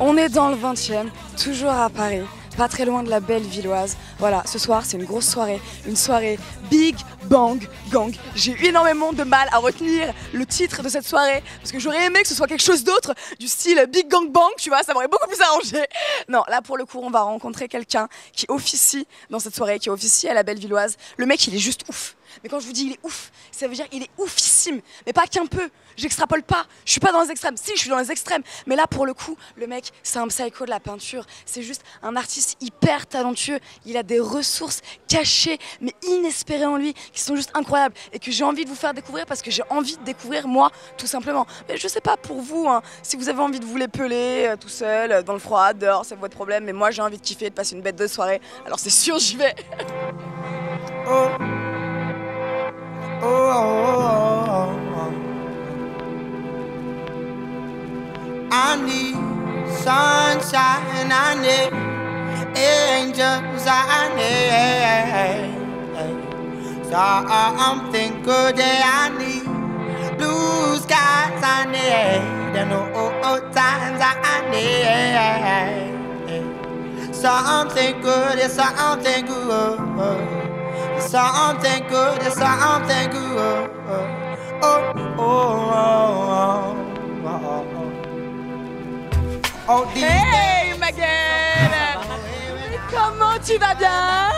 On est dans le 20e, toujours à Paris, pas très loin de la Bellevilloise. Voilà, ce soir c'est une grosse soirée, une soirée Big Bang Gang. J'ai eu énormément de mal à retenir le titre de cette soirée parce que j'aurais aimé que ce soit quelque chose d'autre du style Big Gang Bang, tu vois, ça m'aurait beaucoup plus arrangé. Non, là pour le coup on va rencontrer quelqu'un qui officie dans cette soirée, qui officie à la Bellevilloise. Le mec il est juste ouf. Mais quand je vous dis il est ouf, ça veut dire il est oufissime. Mais pas qu'un peu, j'extrapole pas, je suis pas dans les extrêmes. Si, je suis dans les extrêmes. Mais là pour le coup, le mec c'est un psycho de la peinture. C'est juste un artiste hyper talentueux. Il a des ressources cachées mais inespérées en lui qui sont juste incroyables et que j'ai envie de vous faire découvrir parce que j'ai envie de découvrir moi tout simplement. Mais je sais pas pour vous, hein, si vous avez envie de vous l'épeler tout seul, dans le froid, dehors, c'est votre problème. Mais moi j'ai envie de kiffer, de passer une bête de soirée. Alors c'est sûr j'y vais. Oh. Oh, oh, oh, oh. I need sunshine, I need angels, I need something good, I need blue skies, I need and old times, I need something good, it's something good. Something good, it's something good. Oh, oh, oh, oh, oh. Hey Maguel, comment tu vas bien?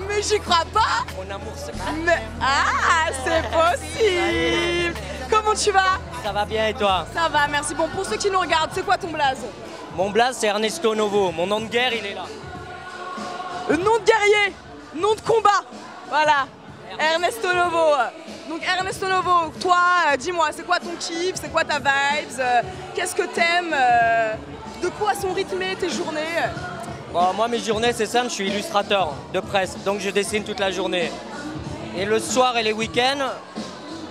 Mais j'y crois pas. Mon amour secret. Mais ah, c'est possible. Comment tu vas? Ça va bien et toi? Ça va, merci. Bon, pour ceux qui nous regardent, c'est quoi ton blaze? Mon blaze c'est Ernesto Novo. Mon nom de guerre il est là. Nom de guerrier, nom de combat. Voilà. Ernesto Novo. Donc Ernesto Novo, toi, dis-moi, c'est quoi ton kiff? C'est quoi ta vibes? Qu'est-ce que t'aimes? De quoi sont rythmées tes journées? Bon, moi mes journées c'est simple, je suis illustrateur de presse, donc je dessine toute la journée. Et le soir et les week-ends,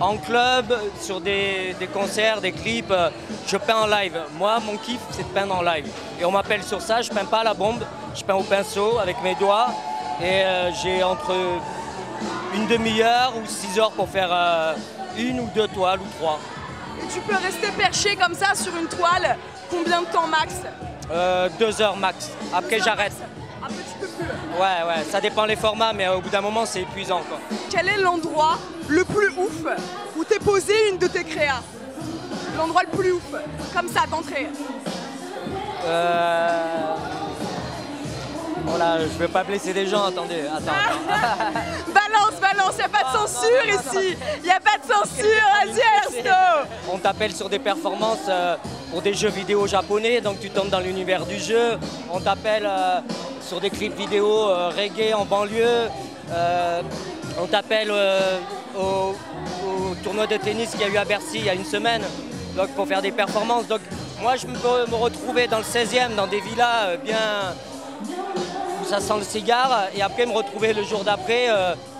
en club, sur des concerts, des clips, je peins en live. Moi mon kiff c'est de peindre en live. Et on m'appelle sur ça, je peins pas à la bombe, je peins au pinceau avec mes doigts. Et j'ai entre une demi-heure ou 6 heures pour faire une ou deux toiles ou trois. Et tu peux rester perché comme ça sur une toile, combien de temps max? 2 heures max. Après j'arrête. Un petit peu plus. Ouais, ça dépend les formats, mais au bout d'un moment c'est épuisant quoi. Quel est l'endroit le plus ouf où t'es posé une de tes créas? L'endroit le plus ouf, comme ça d'entrée. Voilà, je vais pas blesser des gens, attendez, attends. Balance, y a pas de censure ici. Y a pas de censure, vas-y Ernesto. On t'appelle sur des performances pour des jeux vidéo japonais, donc tu tombes dans l'univers du jeu. On t'appelle sur des clips vidéo reggae en banlieue. On t'appelle au tournoi de tennis qu'il y a eu à Bercy il y a une semaine, donc pour faire des performances. Donc moi je peux me retrouver dans le 16e, dans des villas bien où ça sent le cigare, et après me retrouver le jour d'après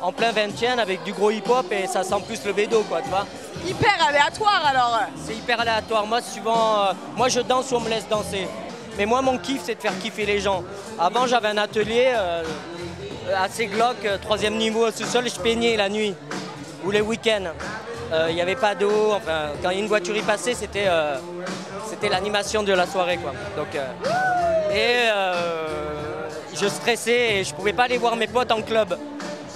en plein 20e avec du gros hip-hop et ça sent plus le bédo quoi, tu vois. Hyper aléatoire alors. C'est hyper aléatoire, moi suivant, moi je danse ou on me laisse danser. Mais moi mon kiff c'est de faire kiffer les gens. Avant j'avais un atelier assez glauque, 3e niveau au sous-sol, je peignais la nuit ou les week-ends. Il n'y avait pas d'eau, enfin quand une voiture y passait c'était l'animation de la soirée quoi. Donc, je stressais et je pouvais pas aller voir mes potes en club.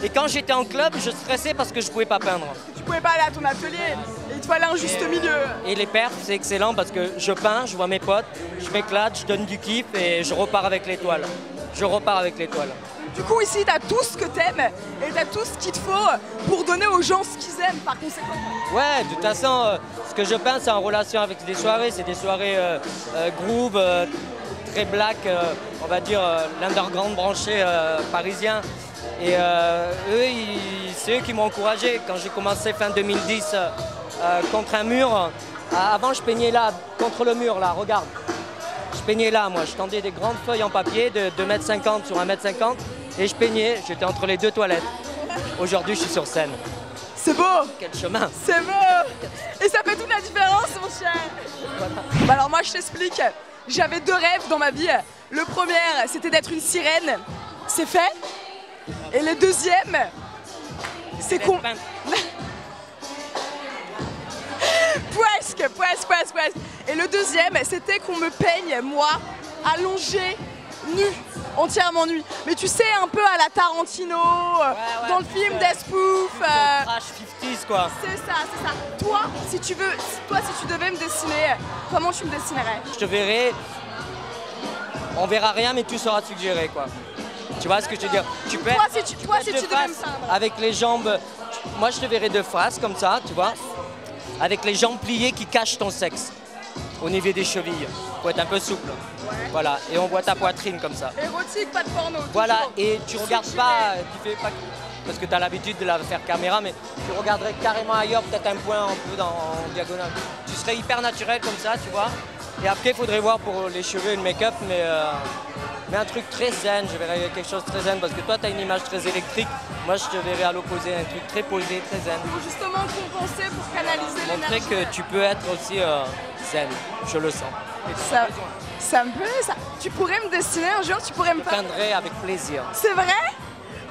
Et quand j'étais en club, je stressais parce que je pouvais pas peindre. Tu pouvais pas aller à ton atelier, il te fallait un juste milieu. Et les perfs, c'est excellent parce que je peins, je vois mes potes, je m'éclate, je donne du kiff et je repars avec l'étoile. Je repars avec l'étoile. Du coup ici t'as tout ce que t'aimes et t'as tout ce qu'il te faut pour donner aux gens ce qu'ils aiment par conséquent. Ouais, de toute façon, ce que je peins c'est en relation avec des soirées, c'est des soirées groove, très black, on va dire l'underground branché parisien. Et c'est eux qui m'ont encouragé quand j'ai commencé fin 2010 contre un mur. Avant je peignais là, contre le mur là, regarde. Je peignais là moi, je tendais des grandes feuilles en papier de 2,50 m sur 1,50 m et je peignais, j'étais entre les deux toilettes. Aujourd'hui je suis sur scène. C'est beau! Quel chemin! C'est beau! Et ça fait toute la différence mon cher! je t'explique. J'avais 2 rêves dans ma vie. Le premier, c'était d'être une sirène. C'est fait. Et le deuxième, c'est qu'on... Presque. Et le deuxième, c'était qu'on me peigne, moi, allongée, nue, entièrement nue. Mais tu sais, un peu à la Tarantino, dans le film Death Proof. Trash 50s quoi. C'est ça. Toi, si tu devais me dessiner, comment tu me dessinerais? Je te verrai, on verra rien mais tout sera suggéré quoi. Tu vois ce que je veux dire? Tu peux Toi, si tu devais me peindre. avec les jambes, moi je te verrai de face comme ça, tu vois, avec les jambes pliées qui cachent ton sexe au niveau des chevilles. Faut être un peu souple. Ouais. Voilà, et on voit ta poitrine comme ça. Érotique, pas de porno. Voilà, toujours. et tu regardes pas, tu fais pas, parce que tu as l'habitude de la faire caméra, mais tu regarderais carrément ailleurs, peut-être un point un peu en diagonale. Tu serais hyper naturel comme ça, tu vois. Et après, il faudrait voir pour les cheveux et le make-up, mais un truc très zen, je verrais quelque chose de très zen, parce que toi, tu as une image très électrique. Moi, je te verrais à l'opposé, un truc très posé, très zen. Pour justement compenser, pour canaliser Montrer l'énergie. que tu peux être aussi zen, je le sens. Et tu as besoin. Ça me plaît, ça. Tu pourrais me dessiner un jour, tu pourrais me Je peindrai avec plaisir. C'est vrai?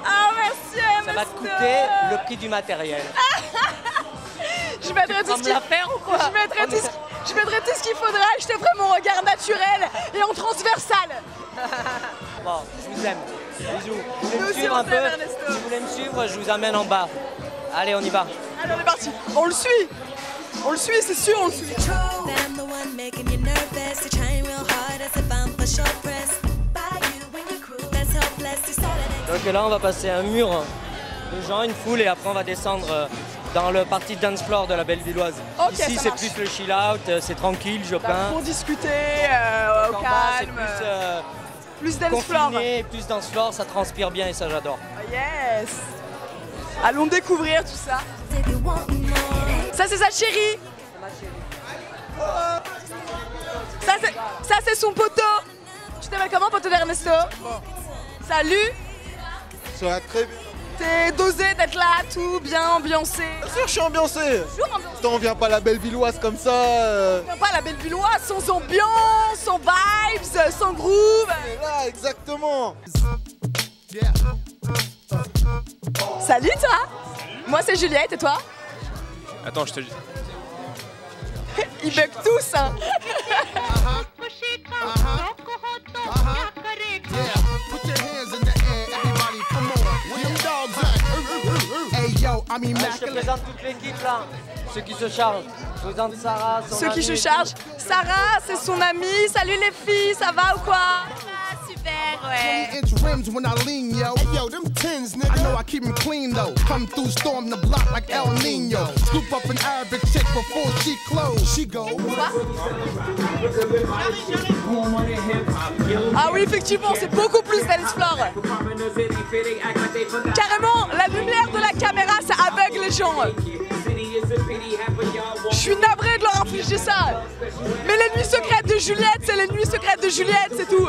Ah, merci, Ça va te coûter le prix du matériel. Je mettrai tout ce qu'il faire ou quoi? Je mettrai tout ce qu'il faudra et je te ferai mon regard naturel et en transversal. Bon, je vous aime. Bisous. Vous voulez Nous me aussi, suivre on un peu? t'aime, Ernesto. Si vous voulez me suivre, je vous amène en bas. Allez, on y va. Allez, on est parti. On le suit. On le suit, c'est sûr, on le suit. I'm the one making you nervous. You're trying real hard as if I'm for sure pressed by you and your crew. That's helpless. You started Donc là, on va passer un mur de gens, une foule, et après, on va descendre dans le party dance floor de la Bellevilloise. Ok, Ici, ça c'est marche. plus le chill out, c'est tranquille, je peins. Pour discuter au En bas, c'est calme. plus Plus dance floor. confiné, plus dance floor, ça transpire bien et ça, j'adore. Yes. Allons découvrir tout ça. if you want more. Ça, c'est sa chérie. Ça, c'est son poteau. Tu t'appelles comment, poteau d'Ernesto? Salut. Ça va très bien. T'es dosé d'être là, tout bien ambiancé. Bien sûr, je suis ambiancé. Toujours ambiancé. Putain, on vient pas à la Bellevilloise comme ça. On pas la Bellevilloise sans ambiance, sans vibes, sans groove. Et là, exactement. Salut toi. Moi c'est Juliette et toi? Attends, je te dis. Ils bug tous hein. Put your hands in the air, everybody, come on. Where them dogs at? Hey yo, I'm Je te immaculate. présente toute l'équipe là, ceux qui se chargent. Je vous présente Sarah, son Ceux qui se amie. chargent. Sarah, c'est son amie. Salut les filles, ça va ou quoi? Super, ouais. 20-inch rims when I lean, yo. Hey yo, them tins, nigga. I know I keep them clean though. Come through, storm the block like El Nino. Scoop up an Arabic chick before she close. She go. Ah oui, effectivement, c'est beaucoup plus dance floor. Carrément, la lumière de la caméra, ça aveugle les gens. Je suis navrée de leur infliger ça. Mais les nuits secrètes de Juliette, c'est les nuits secrètes de Juliette, c'est tout.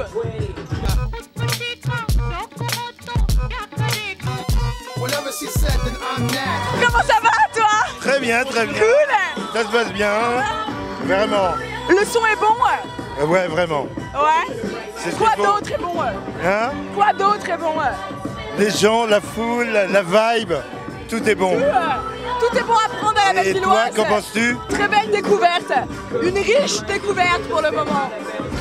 Whatever she said, then I'm that. Comment ça va, toi? Très bien, très bien. Cool. Ça se passe bien. Vraiment. Le son est bon? Ouais, vraiment. Ouais. C'est ce Quoi qu'il faut. d'autre est bon? Hein? Quoi d'autre est bon? Les gens, la foule, la vibe, tout est bon. Tout est bon à prendre à la Et toi, Bellevilloise. qu'en penses-tu? Très belle découverte. Une riche découverte pour le moment.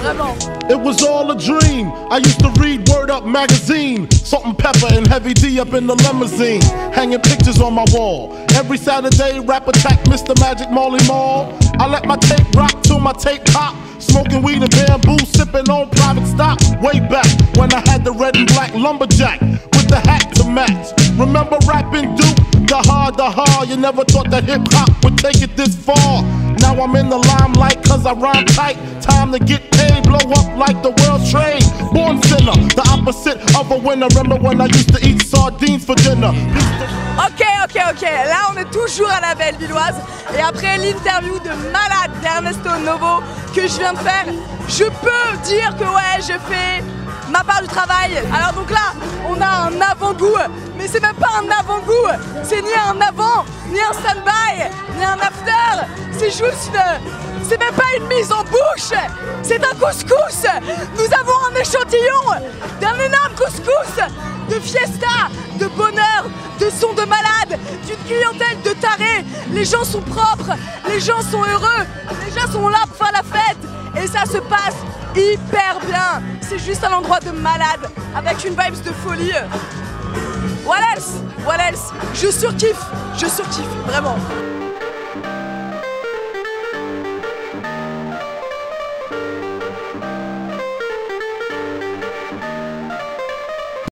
Vraiment. It was all a dream. I used to read Word Up magazine. Salt and Pepper and Heavy D up in the limousine. Hanging pictures on my wall. Every Saturday, rap attack Mr. Magic Molly Mall. I let my tape rock till my tape pop. Smoking weed and bamboo, sipping on private stock. Way back when I had the red and black lumberjack with the hat to match. Remember rapping Duke? The hard, you never thought that hip hop would take it this far. Now I'm in the limelight cause I rhyme tight. Time to get paid, blow up like the world's trade. Born sinner, the opposite of a winner. Remember when I used to eat sardines for dinner? Ok. Là, on est toujours à la Bellevilloise. Et après l'interview de malade d'Ernesto Novo que je viens de faire, je peux dire que ouais, je fais ma part du travail. Alors donc là, on a un avant-goût, mais c'est même pas un avant-goût. C'est ni un avant, ni un stand-by, ni un after. C'est juste C'est même pas une mise en bouche, c'est un couscous. Nous avons un échantillon d'un énorme couscous, de fiesta, de bonheur, de son de malade, d'une clientèle de tarés. Les gens sont propres, les gens sont heureux, les gens sont là pour faire la fête. Et ça se passe hyper bien. C'est juste un endroit de malade, avec une vibes de folie. What else? What else? Je surkiffe, vraiment.